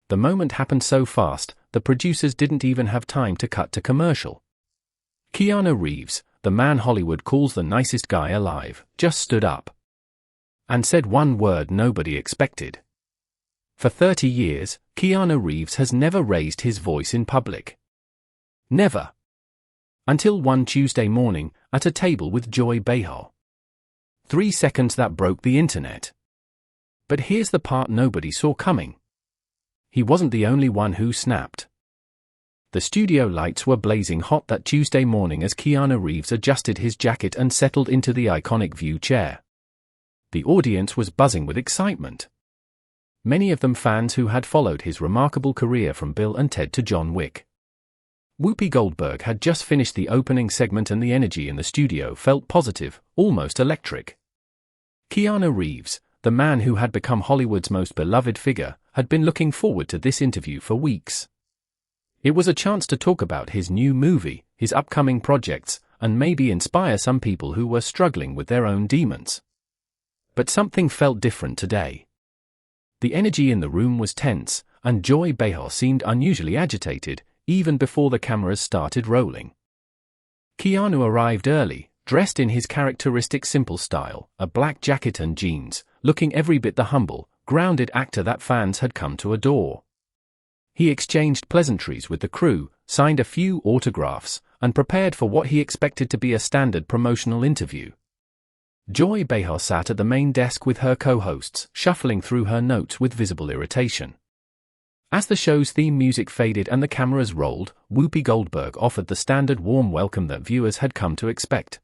The moment happened so fast, the producers didn't even have time to cut to commercial. Keanu Reeves, the man Hollywood calls the nicest guy alive, just stood up and said one word nobody expected. For 30 years, Keanu Reeves has never raised his voice in public. Never. Until one Tuesday morning, at a table with Joy Behar. 3 seconds that broke the internet. But here's the part nobody saw coming. He wasn't the only one who snapped. The studio lights were blazing hot that Tuesday morning as Keanu Reeves adjusted his jacket and settled into the iconic view chair. The audience was buzzing with excitement. Many of them fans who had followed his remarkable career from Bill and Ted to John Wick. Whoopi Goldberg had just finished the opening segment and the energy in the studio felt positive, almost electric. Keanu Reeves, the man who had become Hollywood's most beloved figure, had been looking forward to this interview for weeks. It was a chance to talk about his new movie, his upcoming projects, and maybe inspire some people who were struggling with their own demons. But something felt different today. The energy in the room was tense, and Joy Behar seemed unusually agitated, even before the cameras started rolling. Keanu arrived early, dressed in his characteristic simple style, a black jacket and jeans, looking every bit the humble, grounded actor that fans had come to adore. He exchanged pleasantries with the crew, signed a few autographs, and prepared for what he expected to be a standard promotional interview. Joy Behar sat at the main desk with her co-hosts, shuffling through her notes with visible irritation. As the show's theme music faded and the cameras rolled, Whoopi Goldberg offered the standard warm welcome that viewers had come to expect.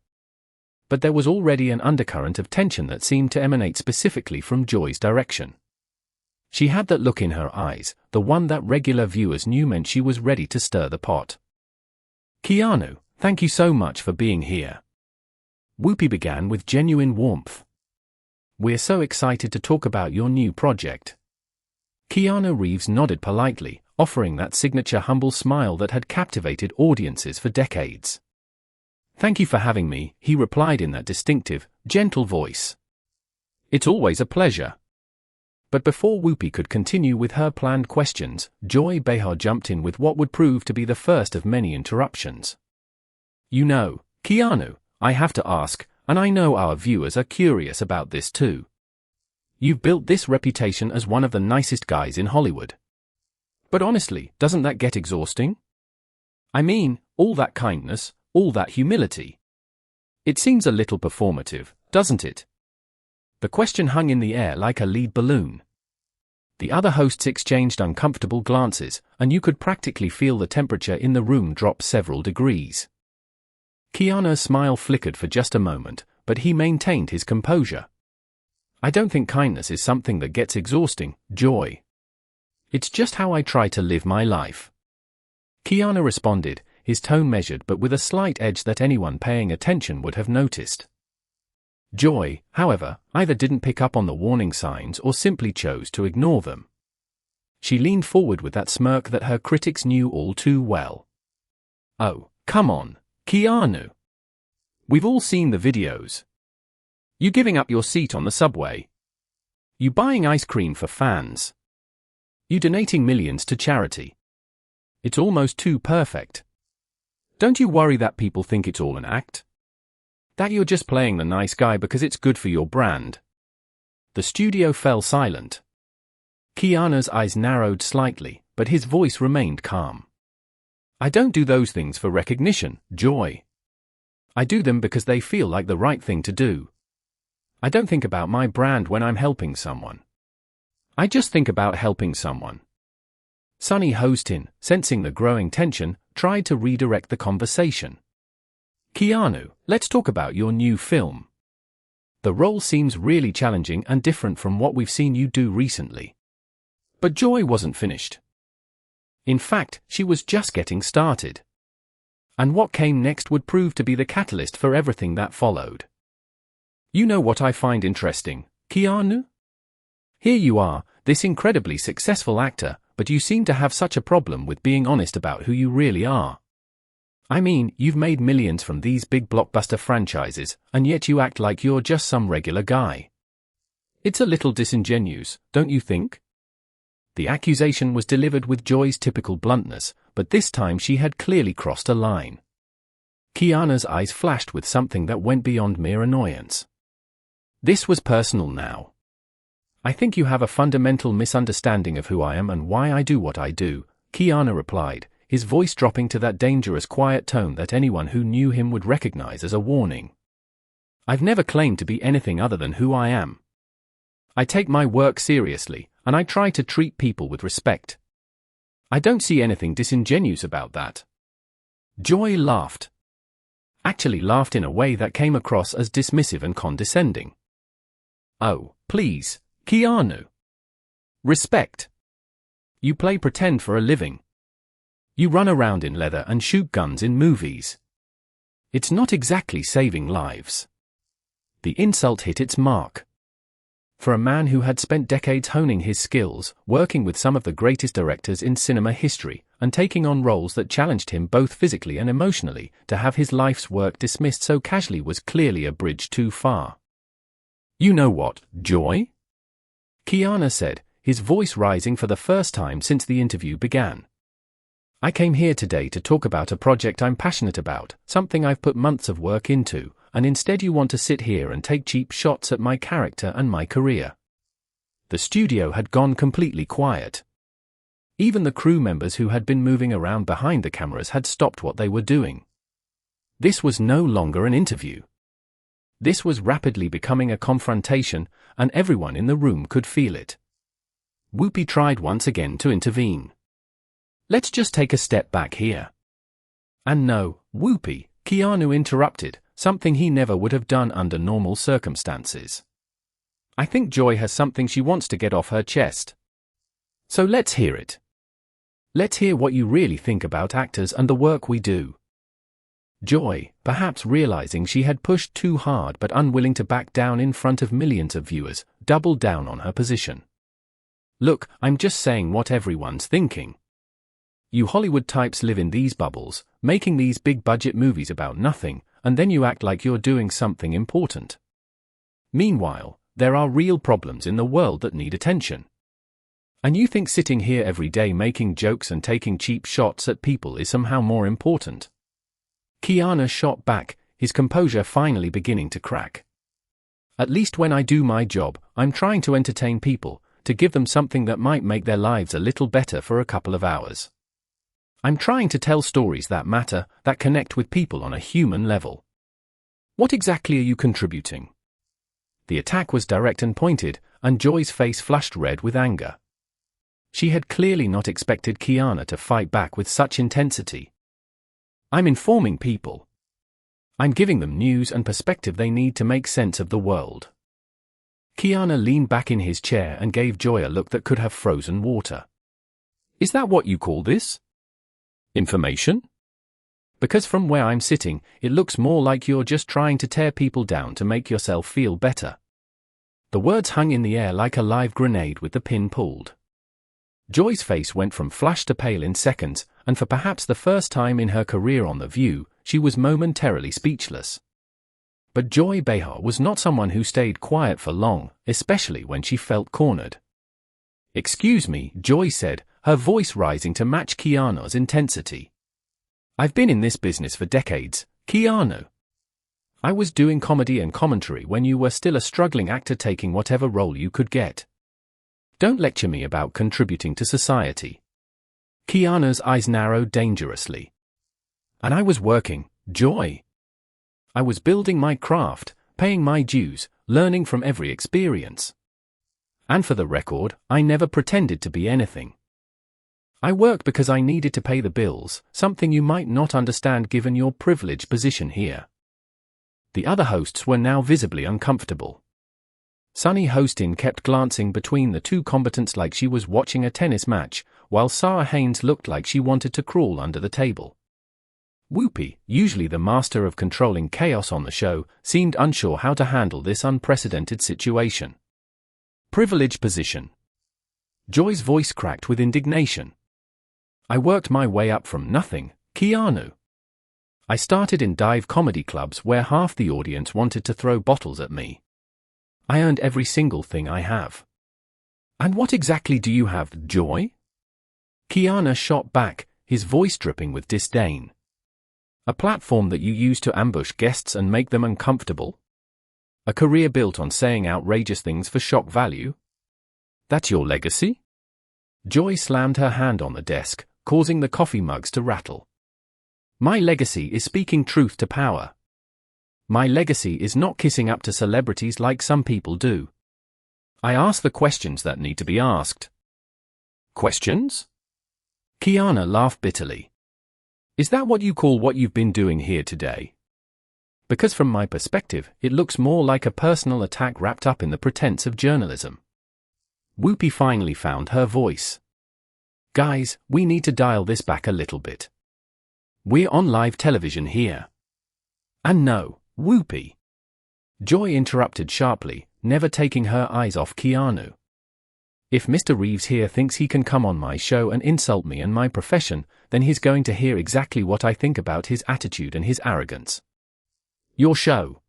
But there was already an undercurrent of tension that seemed to emanate specifically from Joy's direction. She had that look in her eyes, the one that regular viewers knew meant she was ready to stir the pot. "Keanu, thank you so much for being here." Whoopi began with genuine warmth. "We're so excited to talk about your new project." Keanu Reeves nodded politely, offering that signature humble smile that had captivated audiences for decades. "Thank you for having me," he replied in that distinctive, gentle voice. "It's always a pleasure." But before Whoopi could continue with her planned questions, Joy Behar jumped in with what would prove to be the first of many interruptions. "You know, Keanu, I have to ask, and I know our viewers are curious about this too. You've built this reputation as one of the nicest guys in Hollywood. But honestly, doesn't that get exhausting? I mean, all that kindness, all that humility. It seems a little performative, doesn't it?" The question hung in the air like a lead balloon. The other hosts exchanged uncomfortable glances, and you could practically feel the temperature in the room drop several degrees. Keanu's smile flickered for just a moment, but he maintained his composure. "I don't think kindness is something that gets exhausting, Joy. It's just how I try to live my life." Keanu responded, his tone measured but with a slight edge that anyone paying attention would have noticed. Joy, however, either didn't pick up on the warning signs or simply chose to ignore them. She leaned forward with that smirk that her critics knew all too well. "Oh, come on, Keanu. We've all seen the videos. You giving up your seat on the subway. You buying ice cream for fans. You donating millions to charity. It's almost too perfect. Don't you worry that people think it's all an act? That you're just playing the nice guy because it's good for your brand?" The studio fell silent. Keanu's eyes narrowed slightly, but his voice remained calm. "I don't do those things for recognition, Joy. I do them because they feel like the right thing to do. I don't think about my brand when I'm helping someone. I just think about helping someone." Sonny Hostin, sensing the growing tension, tried to redirect the conversation. "Keanu, let's talk about your new film. The role seems really challenging and different from what we've seen you do recently." But Joy wasn't finished. In fact, she was just getting started. And what came next would prove to be the catalyst for everything that followed. "You know what I find interesting, Keanu? Here you are, this incredibly successful actor, but you seem to have such a problem with being honest about who you really are. I mean, you've made millions from these big blockbuster franchises, and yet you act like you're just some regular guy. It's a little disingenuous, don't you think?" The accusation was delivered with Joy's typical bluntness, but this time she had clearly crossed a line. Keanu's eyes flashed with something that went beyond mere annoyance. This was personal now. I think you have a fundamental misunderstanding of who I am and why I do what I do, Keanu replied, his voice dropping to that dangerous quiet tone that anyone who knew him would recognize as a warning. I've never claimed to be anything other than who I am. I take my work seriously, and I try to treat people with respect. I don't see anything disingenuous about that. Joy laughed. Actually laughed in a way that came across as dismissive and condescending. Oh, please, Keanu. Respect. You play pretend for a living. You run around in leather and shoot guns in movies. It's not exactly saving lives. The insult hit its mark. For a man who had spent decades honing his skills, working with some of the greatest directors in cinema history, and taking on roles that challenged him both physically and emotionally, to have his life's work dismissed so casually was clearly a bridge too far. You know what, Joy? Keanu said, his voice rising for the first time since the interview began. I came here today to talk about a project I'm passionate about, something I've put months of work into, and instead you want to sit here and take cheap shots at my character and my career. The studio had gone completely quiet. Even the crew members who had been moving around behind the cameras had stopped what they were doing. This was no longer an interview. This was rapidly becoming a confrontation, and everyone in the room could feel it. Whoopi tried once again to intervene. Let's just take a step back here. And no, Whoopi, Keanu interrupted, something he never would have done under normal circumstances. I think Joy has something she wants to get off her chest. So let's hear it. Let's hear what you really think about actors and the work we do. Joy, perhaps realizing she had pushed too hard but unwilling to back down in front of millions of viewers, doubled down on her position. Look, I'm just saying what everyone's thinking. You Hollywood types live in these bubbles, making these big-budget movies about nothing, and then you act like you're doing something important. Meanwhile, there are real problems in the world that need attention. And you think sitting here every day making jokes and taking cheap shots at people is somehow more important? Keanu shot back, his composure finally beginning to crack. At least when I do my job, I'm trying to entertain people, to give them something that might make their lives a little better for a couple of hours. I'm trying to tell stories that matter, that connect with people on a human level. What exactly are you contributing? The attack was direct and pointed, and Joy's face flushed red with anger. She had clearly not expected Keanu to fight back with such intensity. I'm informing people. I'm giving them news and perspective they need to make sense of the world. Keanu leaned back in his chair and gave Joy a look that could have frozen water. Is that what you call this? Information? Because from where I'm sitting, it looks more like you're just trying to tear people down to make yourself feel better. The words hung in the air like a live grenade with the pin pulled. Joy's face went from flush to pale in seconds, and for perhaps the first time in her career on The View, she was momentarily speechless. But Joy Behar was not someone who stayed quiet for long, especially when she felt cornered. Excuse me, Joy said, her voice rising to match Keanu's intensity. I've been in this business for decades, Keanu. I was doing comedy and commentary when you were still a struggling actor taking whatever role you could get. Don't lecture me about contributing to society. Keanu's eyes narrowed dangerously. And I was working, Joy. I was building my craft, paying my dues, learning from every experience. And for the record, I never pretended to be anything. I worked because I needed to pay the bills, something you might not understand given your privileged position here. The other hosts were now visibly uncomfortable. Sunny Hostin kept glancing between the two combatants like she was watching a tennis match, while Sarah Haynes looked like she wanted to crawl under the table. Whoopi, usually the master of controlling chaos on the show, seemed unsure how to handle this unprecedented situation. Privileged position. Joy's voice cracked with indignation. I worked my way up from nothing, Keanu. I started in dive comedy clubs where half the audience wanted to throw bottles at me. I earned every single thing I have. And what exactly do you have, Joy? Keanu shot back, his voice dripping with disdain. A platform that you use to ambush guests and make them uncomfortable? A career built on saying outrageous things for shock value? That's your legacy? Joy slammed her hand on the desk, causing the coffee mugs to rattle. My legacy is speaking truth to power. My legacy is not kissing up to celebrities like some people do. I ask the questions that need to be asked. Questions? Keanu laughed bitterly. Is that what you call what you've been doing here today? Because from my perspective, it looks more like a personal attack wrapped up in the pretense of journalism. Whoopi finally found her voice. Guys, we need to dial this back a little bit. We're on live television here. And no, Whoopi. Joy interrupted sharply, never taking her eyes off Keanu. If Mr. Reeves here thinks he can come on my show and insult me and my profession, then he's going to hear exactly what I think about his attitude and his arrogance. Your show.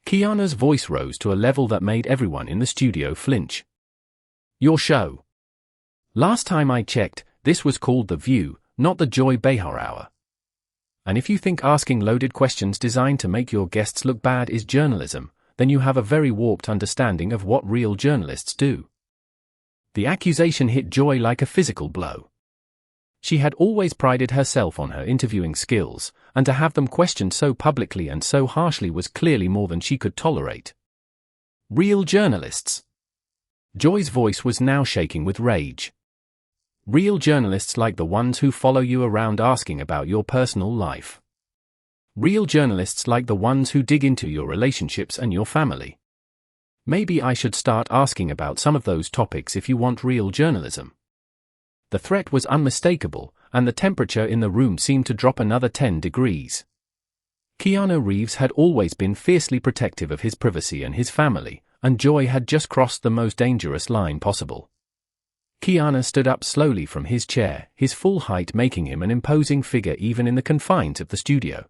Keanu's voice rose to a level that made everyone in the studio flinch. Your show. Last time I checked, this was called The View, not the Joy Behar Hour. And if you think asking loaded questions designed to make your guests look bad is journalism, then you have a very warped understanding of what real journalists do. The accusation hit Joy like a physical blow. She had always prided herself on her interviewing skills, and to have them questioned so publicly and so harshly was clearly more than she could tolerate. Real journalists. Joy's voice was now shaking with rage. Real journalists like the ones who follow you around asking about your personal life. Real journalists like the ones who dig into your relationships and your family. Maybe I should start asking about some of those topics if you want real journalism. The threat was unmistakable, and the temperature in the room seemed to drop another 10 degrees. Keanu Reeves had always been fiercely protective of his privacy and his family, and Joy had just crossed the most dangerous line possible. Keanu stood up slowly from his chair, his full height making him an imposing figure even in the confines of the studio.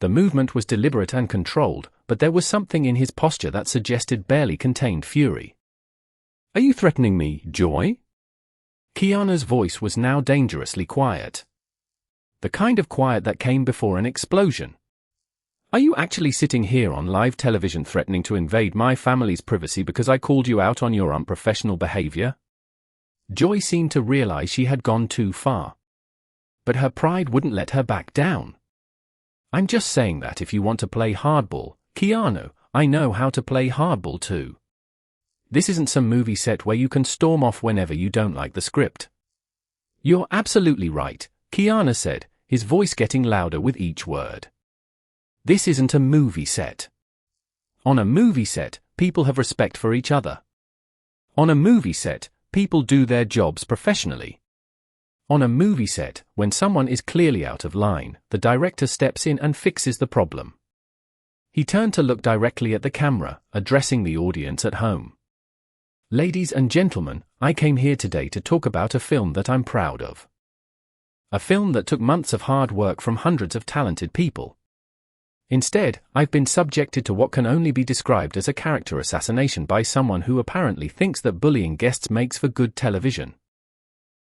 The movement was deliberate and controlled, but there was something in his posture that suggested barely contained fury. Are you threatening me, Joy? Keanu's voice was now dangerously quiet. The kind of quiet that came before an explosion. Are you actually sitting here on live television threatening to invade my family's privacy because I called you out on your unprofessional behavior? Joy seemed to realize she had gone too far. But her pride wouldn't let her back down. I'm just saying that if you want to play hardball, Keanu, I know how to play hardball too. This isn't some movie set where you can storm off whenever you don't like the script. You're absolutely right, Keanu said, his voice getting louder with each word. This isn't a movie set. On a movie set, people have respect for each other. On a movie set, people do their jobs professionally. On a movie set, when someone is clearly out of line, the director steps in and fixes the problem. He turned to look directly at the camera, addressing the audience at home. Ladies and gentlemen, I came here today to talk about a film that I'm proud of. A film that took months of hard work from hundreds of talented people. Instead, I've been subjected to what can only be described as a character assassination by someone who apparently thinks that bullying guests makes for good television.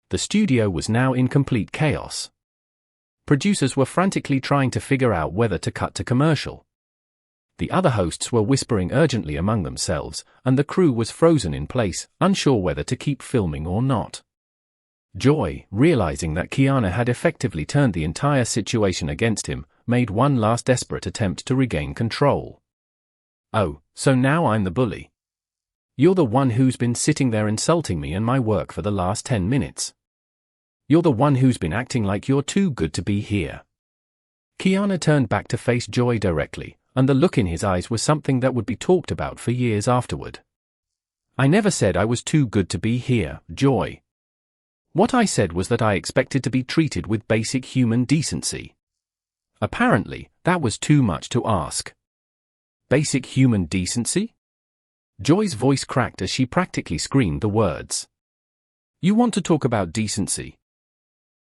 The studio was now in complete chaos. Producers were frantically trying to figure out whether to cut to commercial. The other hosts were whispering urgently among themselves, and the crew was frozen in place, unsure whether to keep filming or not. Joy, realizing that Keanu had effectively turned the entire situation against him, made one last desperate attempt to regain control. Oh, so now I'm the bully. You're the one who's been sitting there insulting me and my work for the last 10 minutes. You're the one who's been acting like you're too good to be here. Keanu turned back to face Joy directly, and the look in his eyes was something that would be talked about for years afterward. I never said I was too good to be here, Joy. What I said was that I expected to be treated with basic human decency. Apparently, that was too much to ask. Basic human decency? Joy's voice cracked as she practically screamed the words. You want to talk about decency?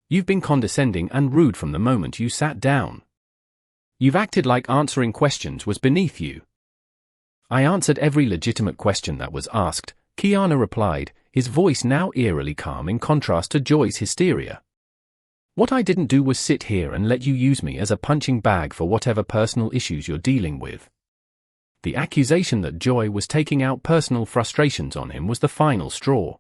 You've been condescending and rude from the moment you sat down. You've acted like answering questions was beneath you. I answered every legitimate question that was asked, Keanu replied, his voice now eerily calm in contrast to Joy's hysteria. What I didn't do was sit here and let you use me as a punching bag for whatever personal issues you're dealing with. The accusation that Joy was taking out personal frustrations on him was the final straw.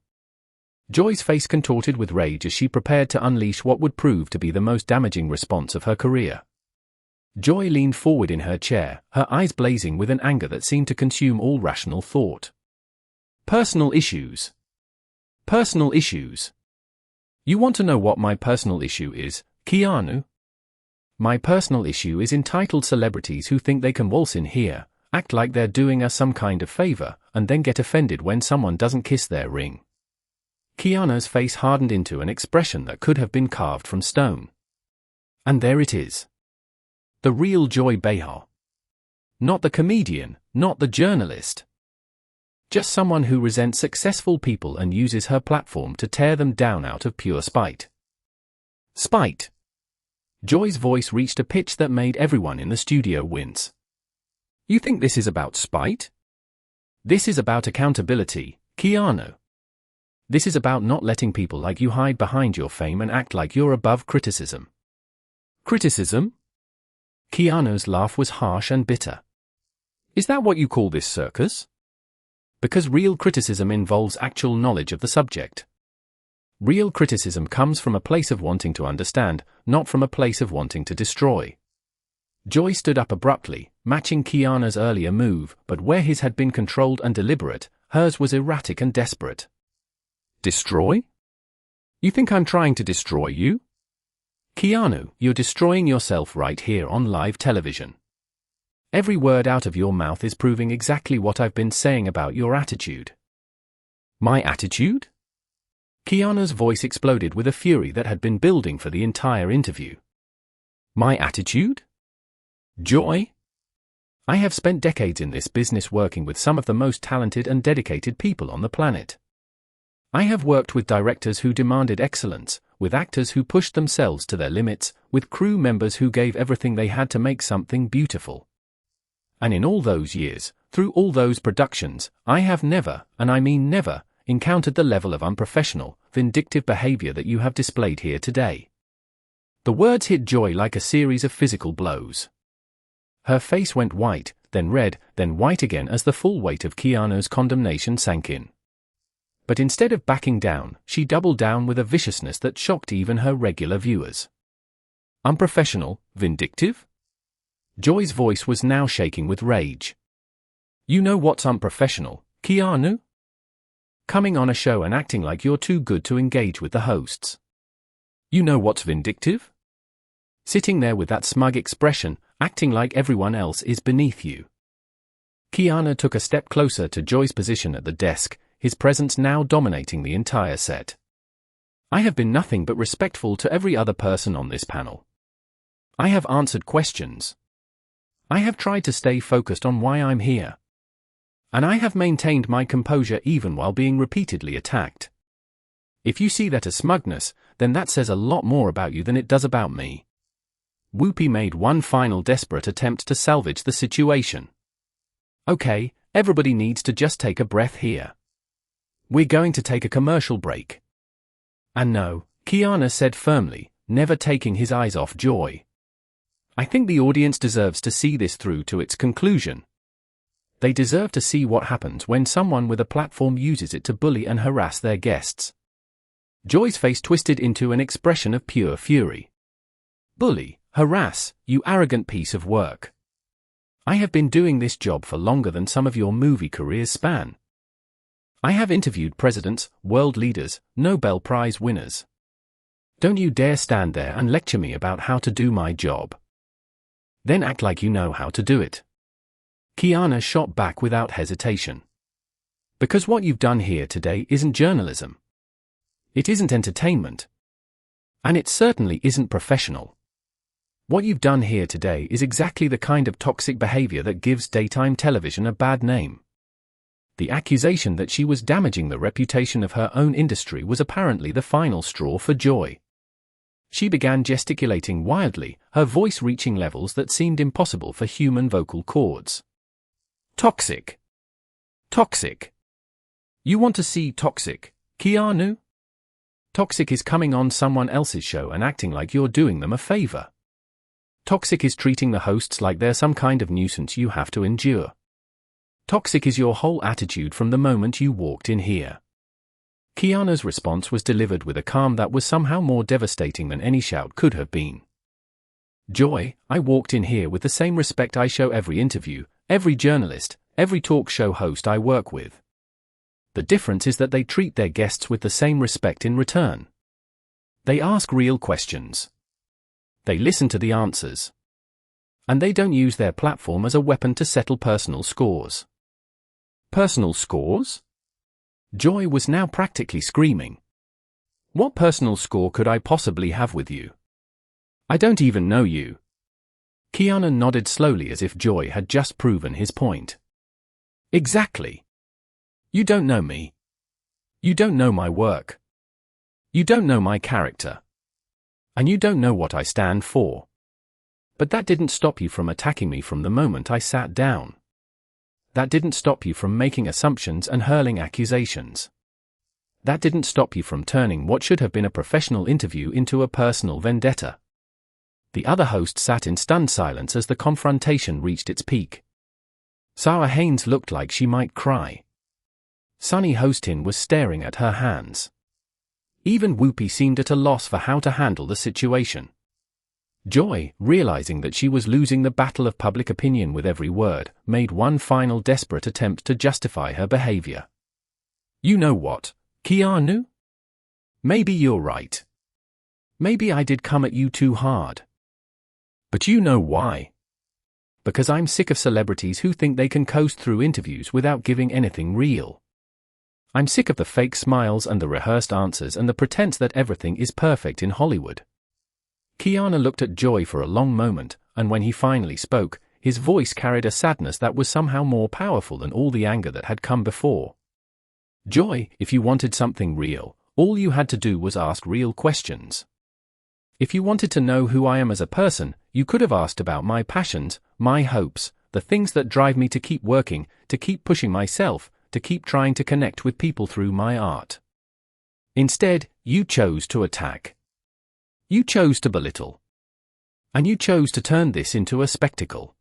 Joy's face contorted with rage as she prepared to unleash what would prove to be the most damaging response of her career. Joy leaned forward in her chair, her eyes blazing with an anger that seemed to consume all rational thought. Personal issues. Personal issues. You want to know what my personal issue is, Keanu? My personal issue is entitled celebrities who think they can waltz in here, act like they're doing us some kind of favor, and then get offended when someone doesn't kiss their ring. Keanu's face hardened into an expression that could have been carved from stone. And there it is. The real Joy Behar. Not the comedian, not the journalist. Just someone who resents successful people and uses her platform to tear them down out of pure spite. Spite. Joy's voice reached a pitch that made everyone in the studio wince. You think this is about spite? This is about accountability, Keanu. This is about not letting people like you hide behind your fame and act like you're above criticism. Criticism? Keanu's laugh was harsh and bitter. Is that what you call this circus? Because real criticism involves actual knowledge of the subject. Real criticism comes from a place of wanting to understand, not from a place of wanting to destroy. Joy stood up abruptly, matching Keanu's earlier move, but where his had been controlled and deliberate, hers was erratic and desperate. Destroy? You think I'm trying to destroy you? Keanu, you're destroying yourself right here on live television. Every word out of your mouth is proving exactly what I've been saying about your attitude. My attitude? Keanu's voice exploded with a fury that had been building for the entire interview. My attitude? Joy? I have spent decades in this business working with some of the most talented and dedicated people on the planet. I have worked with directors who demanded excellence, with actors who pushed themselves to their limits, with crew members who gave everything they had to make something beautiful. And in all those years, through all those productions, I have never, and I mean never, encountered the level of unprofessional, vindictive behavior that you have displayed here today. The words hit Joy like a series of physical blows. Her face went white, then red, then white again as the full weight of Keanu's condemnation sank in. But instead of backing down, she doubled down with a viciousness that shocked even her regular viewers. Unprofessional, vindictive? Joy's voice was now shaking with rage. You know what's unprofessional, Keanu? Coming on a show and acting like you're too good to engage with the hosts. You know what's vindictive? Sitting there with that smug expression, acting like everyone else is beneath you. Keanu took a step closer to Joy's position at the desk, his presence now dominating the entire set. I have been nothing but respectful to every other person on this panel. I have answered questions. I have tried to stay focused on why I'm here. And I have maintained my composure even while being repeatedly attacked. If you see that as smugness, then that says a lot more about you than it does about me. Whoopi made one final desperate attempt to salvage the situation. Okay, everybody needs to just take a breath here. We're going to take a commercial break. And no, Keanu said firmly, never taking his eyes off Joy. I think the audience deserves to see this through to its conclusion. They deserve to see what happens when someone with a platform uses it to bully and harass their guests. Joy's face twisted into an expression of pure fury. Bully, harass, you arrogant piece of work. I have been doing this job for longer than some of your movie careers span. I have interviewed presidents, world leaders, Nobel Prize winners. Don't you dare stand there and lecture me about how to do my job. Then act like you know how to do it. Keanu shot back without hesitation. Because what you've done here today isn't journalism. It isn't entertainment. And it certainly isn't professional. What you've done here today is exactly the kind of toxic behavior that gives daytime television a bad name. The accusation that she was damaging the reputation of her own industry was apparently the final straw for Joy. She began gesticulating wildly, her voice reaching levels that seemed impossible for human vocal cords. Toxic. Toxic. You want to see Toxic, Keanu? Toxic is coming on someone else's show and acting like you're doing them a favor. Toxic is treating the hosts like they're some kind of nuisance you have to endure. Toxic is your whole attitude from the moment you walked in here. Keanu's response was delivered with a calm that was somehow more devastating than any shout could have been. Joy, I walked in here with the same respect I show every interview, every journalist, every talk show host I work with. The difference is that they treat their guests with the same respect in return. They ask real questions. They listen to the answers. And they don't use their platform as a weapon to settle personal scores. Personal scores? Joy was now practically screaming. What personal score could I possibly have with you? I don't even know you. Keanu nodded slowly as if Joy had just proven his point. Exactly. You don't know me. You don't know my work. You don't know my character. And you don't know what I stand for. But that didn't stop you from attacking me from the moment I sat down. That didn't stop you from making assumptions and hurling accusations. That didn't stop you from turning what should have been a professional interview into a personal vendetta. The other host sat in stunned silence as the confrontation reached its peak. Sarah Haynes looked like she might cry. Sunny Hostin was staring at her hands. Even Whoopi seemed at a loss for how to handle the situation. Joy, realizing that she was losing the battle of public opinion with every word, made one final desperate attempt to justify her behavior. You know what, Keanu? Maybe you're right. Maybe I did come at you too hard. But you know why? Because I'm sick of celebrities who think they can coast through interviews without giving anything real. I'm sick of the fake smiles and the rehearsed answers and the pretense that everything is perfect in Hollywood. Keanu looked at Joy for a long moment, and when he finally spoke, his voice carried a sadness that was somehow more powerful than all the anger that had come before. Joy, if you wanted something real, all you had to do was ask real questions. If you wanted to know who I am as a person, you could have asked about my passions, my hopes, the things that drive me to keep working, to keep pushing myself, to keep trying to connect with people through my art. Instead, you chose to attack. You chose to belittle. And you chose to turn this into a spectacle.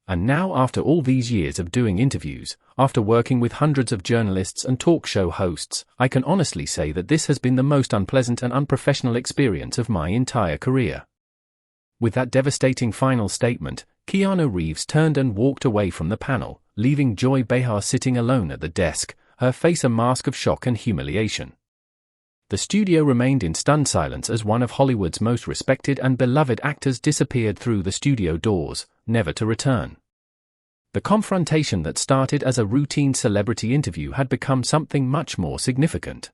And now, after all these years of doing interviews, after working with hundreds of journalists and talk show hosts, I can honestly say that this has been the most unpleasant and unprofessional experience of my entire career. With that devastating final statement, Keanu Reeves turned and walked away from the panel, leaving Joy Behar sitting alone at the desk, her face a mask of shock and humiliation. The studio remained in stunned silence as one of Hollywood's most respected and beloved actors disappeared through the studio doors, never to return. The confrontation that started as a routine celebrity interview had become something much more significant.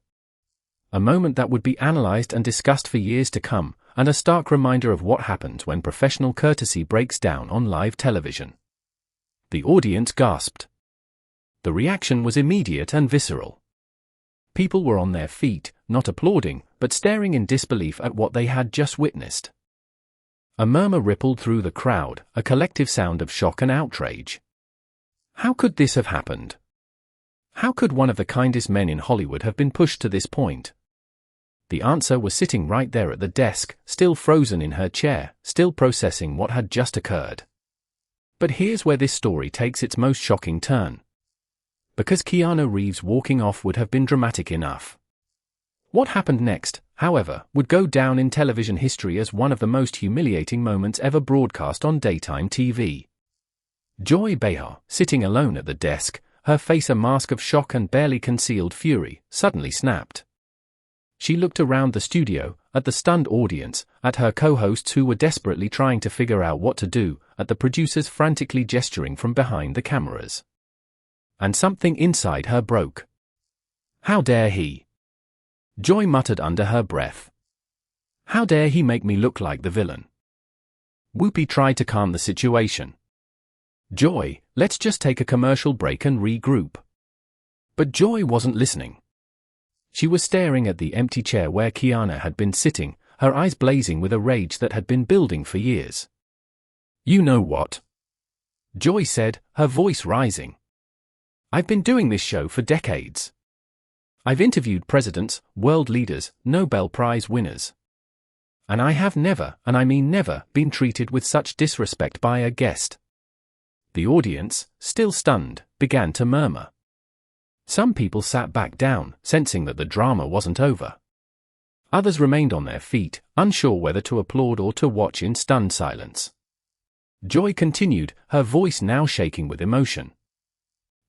A moment that would be analyzed and discussed for years to come, and a stark reminder of what happens when professional courtesy breaks down on live television. The audience gasped. The reaction was immediate and visceral. People were on their feet, not applauding, but staring in disbelief at what they had just witnessed. A murmur rippled through the crowd, a collective sound of shock and outrage. How could this have happened? How could one of the kindest men in Hollywood have been pushed to this point? The answer was sitting right there at the desk, still frozen in her chair, still processing what had just occurred. But here's where this story takes its most shocking turn. Because Keanu Reeves walking off would have been dramatic enough. What happened next, however, would go down in television history as one of the most humiliating moments ever broadcast on daytime TV. Joy Behar, sitting alone at the desk, her face a mask of shock and barely concealed fury, suddenly snapped. She looked around the studio, at the stunned audience, at her co-hosts who were desperately trying to figure out what to do, at the producers frantically gesturing from behind the cameras. And something inside her broke. How dare he? Joy muttered under her breath. How dare he make me look like the villain? Whoopi tried to calm the situation. Joy, let's just take a commercial break and regroup. But Joy wasn't listening. She was staring at the empty chair where Keanu had been sitting, her eyes blazing with a rage that had been building for years. You know what? Joy said, her voice rising. I've been doing this show for decades. I've interviewed presidents, world leaders, Nobel Prize winners. And I have never, and I mean never, been treated with such disrespect by a guest. The audience, still stunned, began to murmur. Some people sat back down, sensing that the drama wasn't over. Others remained on their feet, unsure whether to applaud or to watch in stunned silence. Joy continued, her voice now shaking with emotion.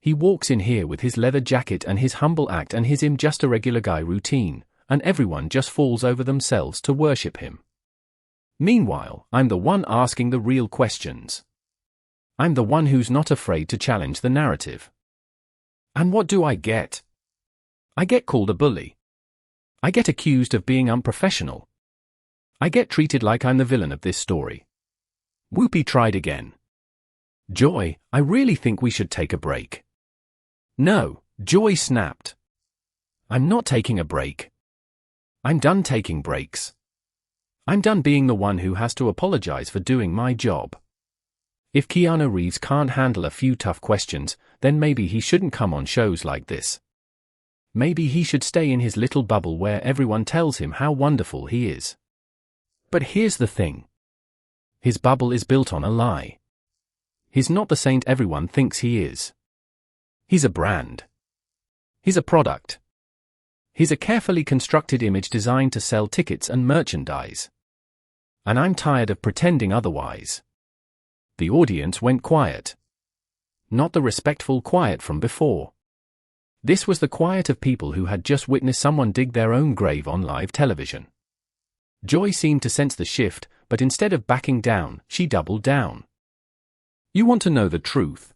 He walks in here with his leather jacket and his humble act and his "I'm just a regular guy" routine, and everyone just falls over themselves to worship him. Meanwhile, I'm the one asking the real questions. I'm the one who's not afraid to challenge the narrative. And what do I get? I get called a bully. I get accused of being unprofessional. I get treated like I'm the villain of this story. Whoopi tried again. Joy, I really think we should take a break. No, Joy snapped. I'm not taking a break. I'm done taking breaks. I'm done being the one who has to apologize for doing my job. If Keanu Reeves can't handle a few tough questions, then maybe he shouldn't come on shows like this. Maybe he should stay in his little bubble where everyone tells him how wonderful he is. But here's the thing. His bubble is built on a lie. He's not the saint everyone thinks he is. He's a brand. He's a product. He's a carefully constructed image designed to sell tickets and merchandise. And I'm tired of pretending otherwise. The audience went quiet. Not the respectful quiet from before. This was the quiet of people who had just witnessed someone dig their own grave on live television. Joy seemed to sense the shift, but instead of backing down, she doubled down. You want to know the truth?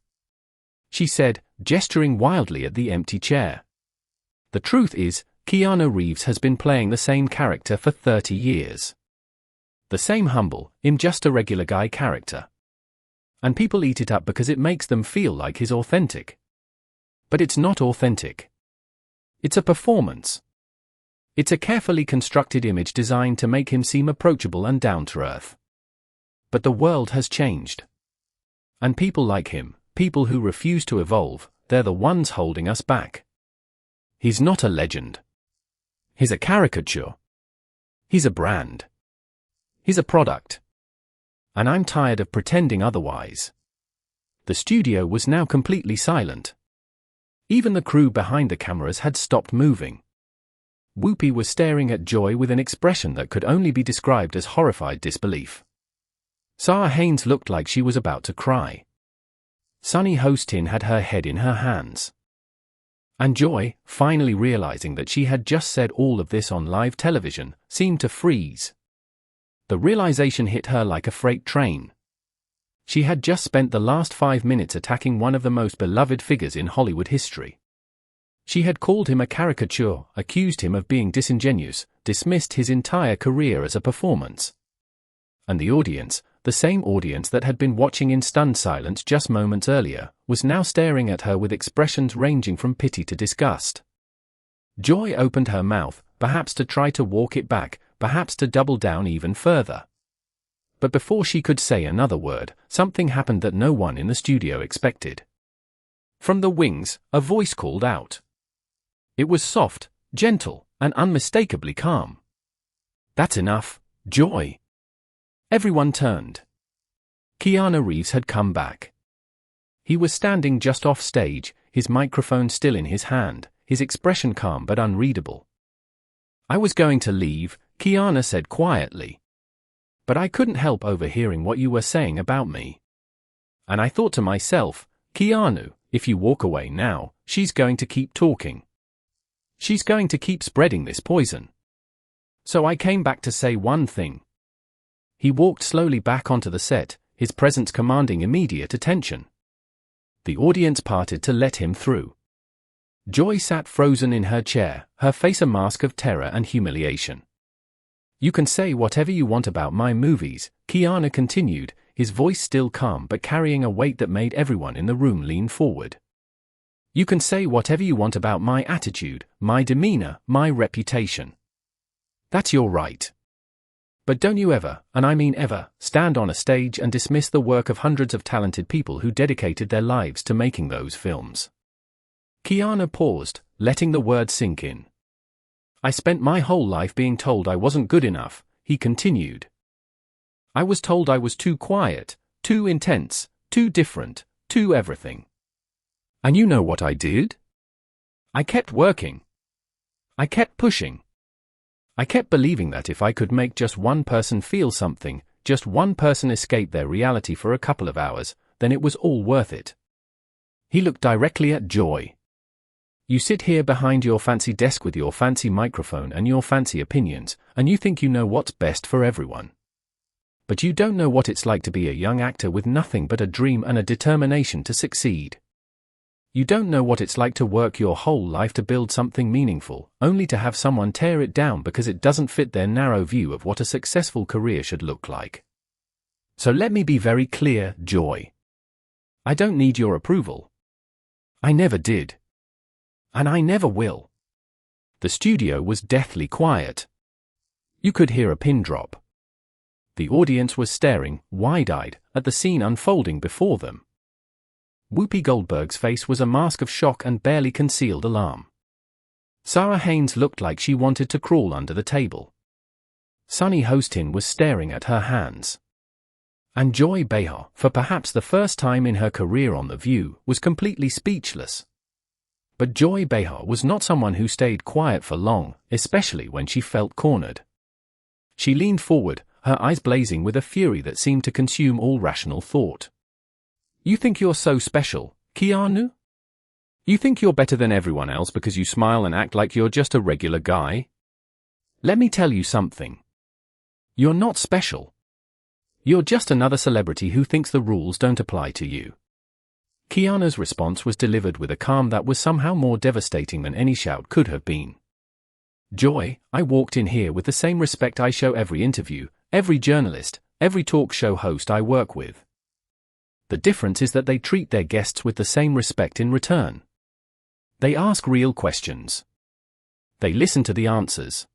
She said, gesturing wildly at the empty chair. The truth is, Keanu Reeves has been playing the same character for 30 years. The same humble, "I'm just a regular guy" character. And people eat it up because it makes them feel like he's authentic. But it's not authentic. It's a performance. It's a carefully constructed image designed to make him seem approachable and down to earth. But the world has changed. And people like him, people who refuse to evolve, they're the ones holding us back. He's not a legend. He's a caricature. He's a brand. He's a product. And I'm tired of pretending otherwise. The studio was now completely silent. Even the crew behind the cameras had stopped moving. Whoopi was staring at Joy with an expression that could only be described as horrified disbelief. Sarah Haynes looked like she was about to cry. Sunny Hostin had her head in her hands. And Joy, finally realizing that she had just said all of this on live television, seemed to freeze. The realization hit her like a freight train. She had just spent the last 5 minutes attacking one of the most beloved figures in Hollywood history. She had called him a caricature, accused him of being disingenuous, dismissed his entire career as a performance. And the audience, the same audience that had been watching in stunned silence just moments earlier, was now staring at her with expressions ranging from pity to disgust. Joy opened her mouth, perhaps to try to walk it back, perhaps to double down even further. But before she could say another word, something happened that no one in the studio expected. From the wings, a voice called out. It was soft, gentle, and unmistakably calm. That's enough, Joy. Everyone turned. Keanu Reeves had come back. He was standing just off stage, his microphone still in his hand, his expression calm but unreadable. I was going to leave, Keanu said quietly. But I couldn't help overhearing what you were saying about me. And I thought to myself, Keanu, if you walk away now, she's going to keep talking. She's going to keep spreading this poison. So I came back to say one thing. He walked slowly back onto the set, his presence commanding immediate attention. The audience parted to let him through. Joy sat frozen in her chair, her face a mask of terror and humiliation. You can say whatever you want about my movies, Keanu continued, his voice still calm but carrying a weight that made everyone in the room lean forward. You can say whatever you want about my attitude, my demeanor, my reputation. That's your right. But don't you ever, and I mean ever, stand on a stage and dismiss the work of hundreds of talented people who dedicated their lives to making those films. Keanu paused, letting the words sink in. I spent my whole life being told I wasn't good enough, he continued. I was told I was too quiet, too intense, too different, too everything. And you know what I did? I kept working. I kept pushing. I kept believing that if I could make just one person feel something, just one person escape their reality for a couple of hours, then it was all worth it. He looked directly at Joy. You sit here behind your fancy desk with your fancy microphone and your fancy opinions, and you think you know what's best for everyone. But you don't know what it's like to be a young actor with nothing but a dream and a determination to succeed. You don't know what it's like to work your whole life to build something meaningful, only to have someone tear it down because it doesn't fit their narrow view of what a successful career should look like. So let me be very clear, Joy. I don't need your approval. I never did. And I never will. The studio was deathly quiet. You could hear a pin drop. The audience was staring, wide-eyed, at the scene unfolding before them. Whoopi Goldberg's face was a mask of shock and barely concealed alarm. Sarah Haynes looked like she wanted to crawl under the table. Sunny Hostin was staring at her hands. And Joy Behar, for perhaps the first time in her career on The View, was completely speechless. But Joy Behar was not someone who stayed quiet for long, especially when she felt cornered. She leaned forward, her eyes blazing with a fury that seemed to consume all rational thought. You think you're so special, Keanu? You think you're better than everyone else because you smile and act like you're just a regular guy? Let me tell you something. You're not special. You're just another celebrity who thinks the rules don't apply to you. Keanu's response was delivered with a calm that was somehow more devastating than any shout could have been. Joy, I walked in here with the same respect I show every interview, every journalist, every talk show host I work with. The difference is that they treat their guests with the same respect in return. They ask real questions. They listen to the answers.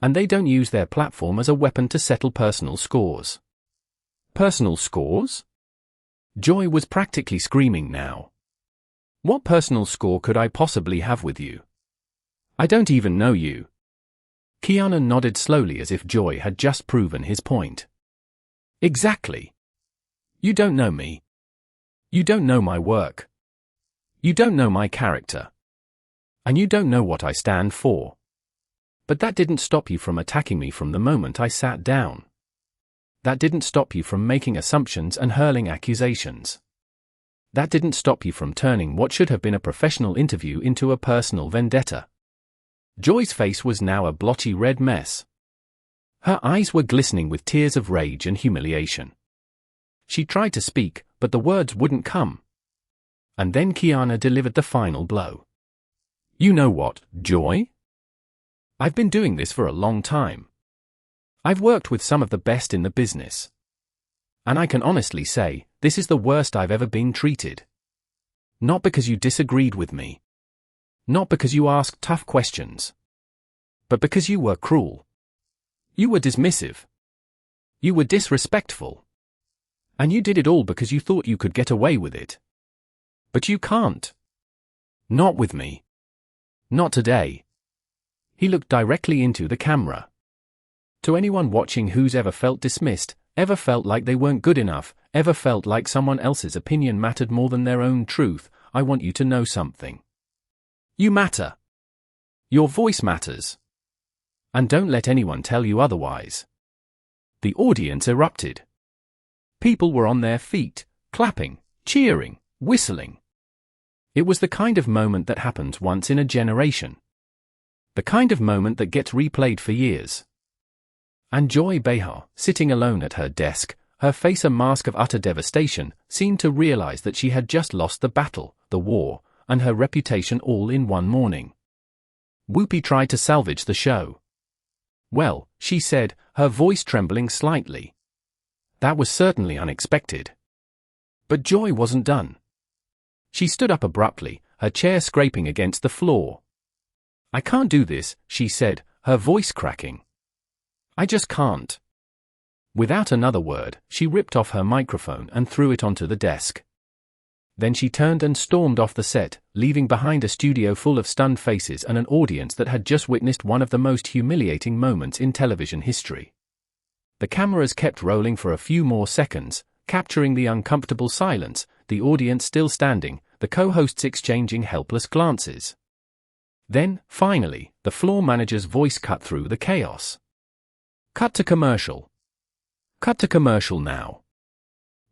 And they don't use their platform as a weapon to settle personal scores. Personal scores? Joy was practically screaming now. What personal score could I possibly have with you? I don't even know you. Keanu nodded slowly as if Joy had just proven his point. Exactly. You don't know me. You don't know my work. You don't know my character. And you don't know what I stand for. But that didn't stop you from attacking me from the moment I sat down. That didn't stop you from making assumptions and hurling accusations. That didn't stop you from turning what should have been a professional interview into a personal vendetta. Joy's face was now a blotchy red mess. Her eyes were glistening with tears of rage and humiliation. She tried to speak, but the words wouldn't come. And then Keanu delivered the final blow. You know what, Joy? I've been doing this for a long time. I've worked with some of the best in the business. And I can honestly say, this is the worst I've ever been treated. Not because you disagreed with me. Not because you asked tough questions. But because you were cruel. You were dismissive. You were disrespectful. And you did it all because you thought you could get away with it. But you can't. Not with me. Not today. He looked directly into the camera. To anyone watching who's ever felt dismissed, ever felt like they weren't good enough, ever felt like someone else's opinion mattered more than their own truth, I want you to know something. You matter. Your voice matters. And don't let anyone tell you otherwise. The audience erupted. People were on their feet, clapping, cheering, whistling. It was the kind of moment that happens once in a generation. The kind of moment that gets replayed for years. And Joy Behar, sitting alone at her desk, her face a mask of utter devastation, seemed to realize that she had just lost the battle, the war, and her reputation all in one morning. Whoopi tried to salvage the show. Well, she said, her voice trembling slightly. That was certainly unexpected. But Joy wasn't done. She stood up abruptly, her chair scraping against the floor. I can't do this, she said, her voice cracking. I just can't. Without another word, she ripped off her microphone and threw it onto the desk. Then she turned and stormed off the set, leaving behind a studio full of stunned faces and an audience that had just witnessed one of the most humiliating moments in television history. The cameras kept rolling for a few more seconds, capturing the uncomfortable silence, the audience still standing, the co-hosts exchanging helpless glances. Then, finally, the floor manager's voice cut through the chaos. "Cut to commercial. Cut to commercial now."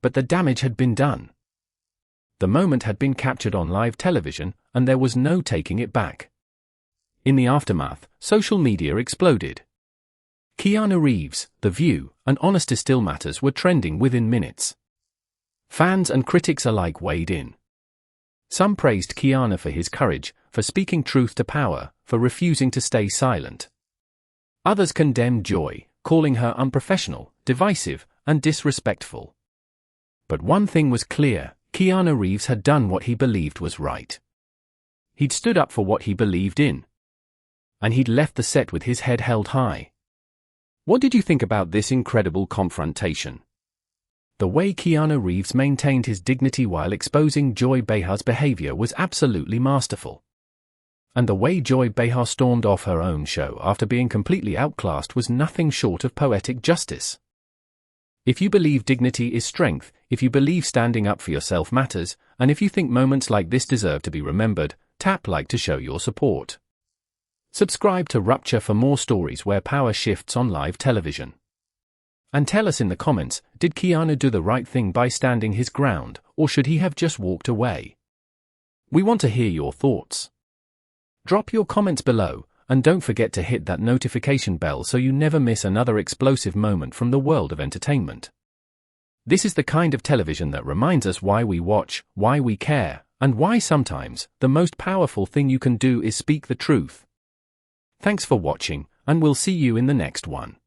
But the damage had been done. The moment had been captured on live television, and there was no taking it back. In the aftermath, social media exploded. Keanu Reeves, The View, and Honesty Still Matters were trending within minutes. Fans and critics alike weighed in. Some praised Keanu for his courage, for speaking truth to power, for refusing to stay silent. Others condemned Joy, calling her unprofessional, divisive, and disrespectful. But one thing was clear: Keanu Reeves had done what he believed was right. He'd stood up for what he believed in. And he'd left the set with his head held high. What did you think about this incredible confrontation? The way Keanu Reeves maintained his dignity while exposing Joy Behar's behavior was absolutely masterful. And the way Joy Behar stormed off her own show after being completely outclassed was nothing short of poetic justice. If you believe dignity is strength, if you believe standing up for yourself matters, and if you think moments like this deserve to be remembered, tap like to show your support. Subscribe to Rupture for more stories where power shifts on live television. And tell us in the comments, did Keanu do the right thing by standing his ground, or should he have just walked away? We want to hear your thoughts. Drop your comments below, and don't forget to hit that notification bell so you never miss another explosive moment from the world of entertainment. This is the kind of television that reminds us why we watch, why we care, and why sometimes the most powerful thing you can do is speak the truth. Thanks for watching, and we'll see you in the next one.